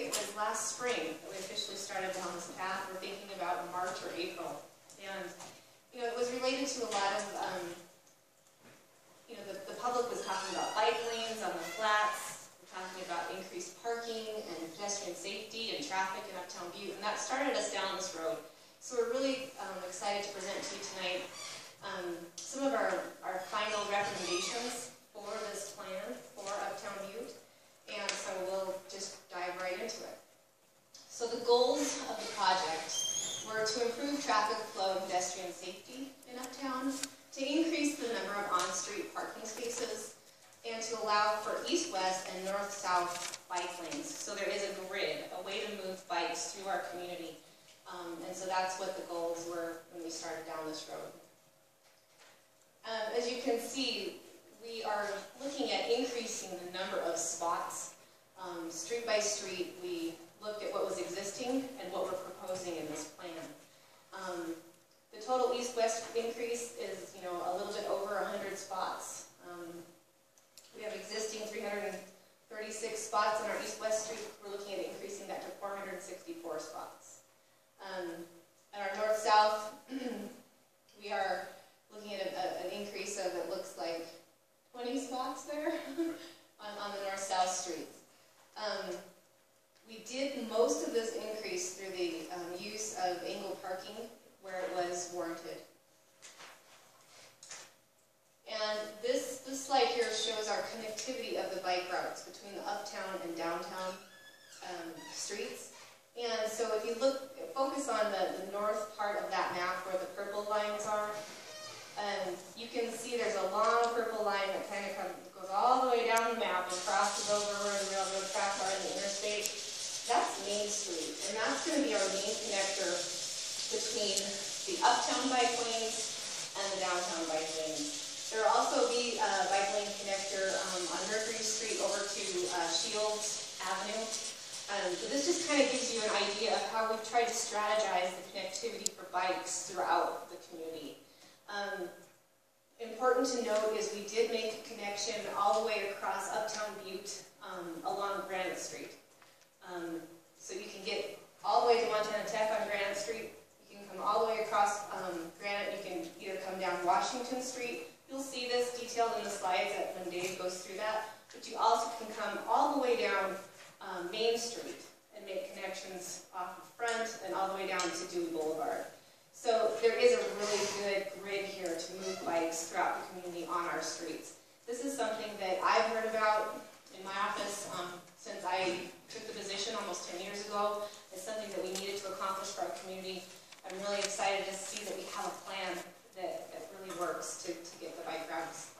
it was last spring that we officially started down this path. We're thinking about March or April. And, you know, it was related to a lot of, you know, the public was talking about bike lanes on the flats. We're talking about increased parking and pedestrian safety and traffic in Uptown Butte. And that started us down this road. So we're really excited to present to you tonight some of our final recommendations for this plan for Uptown Butte. And so we'll just dive right into it. So the goals of the project were to improve traffic flow and pedestrian safety in Uptown, to increase the number of on-street parking spaces, and to allow for east-west and north-south bike lanes. So there is a grid, a way to move bikes through our community. And so that's what the goals were when we started down this road. As you can see, we are looking at increasing the number of spots. Street by street, we looked at what was existing and what we're proposing in this plan. The total east-west increase is, you know, a little bit over 100 spots. We have existing 336 spots on our east-west street. We're looking at increasing that to 464 spots. At our north-south, we are looking at an increase of, it looks like, 20 spots there on the north-south streets. We did most of this increase through the use of angled parking where it was warranted. And this slide here shows our connectivity of the bike routes between the uptown and downtown streets. And so if you focus on the north part of that map where the purple lines are, you can see there's a long purple line that kind of goes all the way down the map and crosses over where the railroad tracks are in the interstate. That's Main Street, and that's going to be our main connector between the uptown bike lanes and the downtown bike lanes. There will also be a bike lane connector on Mercury Street over to Shields Avenue. So this just kind of gives you an idea of how we've tried to strategize the connectivity for bikes throughout the community. Important to note is we did make a connection all the way across Uptown Butte along Granite Street. So you can get all the way to Montana Tech on Granite Street. You can come all the way across Granite. You can either come down Washington Street. You'll see this detailed in the slides when Dave goes through that. But you also can come all the way down Main Street and make connections off of Front and all the way down to Dewey Boulevard. So there is a really good grid here to move bikes throughout the community on our streets. This is something that I've heard about in my office since I took the position almost 10 years ago. It's something that we needed to accomplish for our community. I'm really excited to see that we have a plan that really works to get the bike routes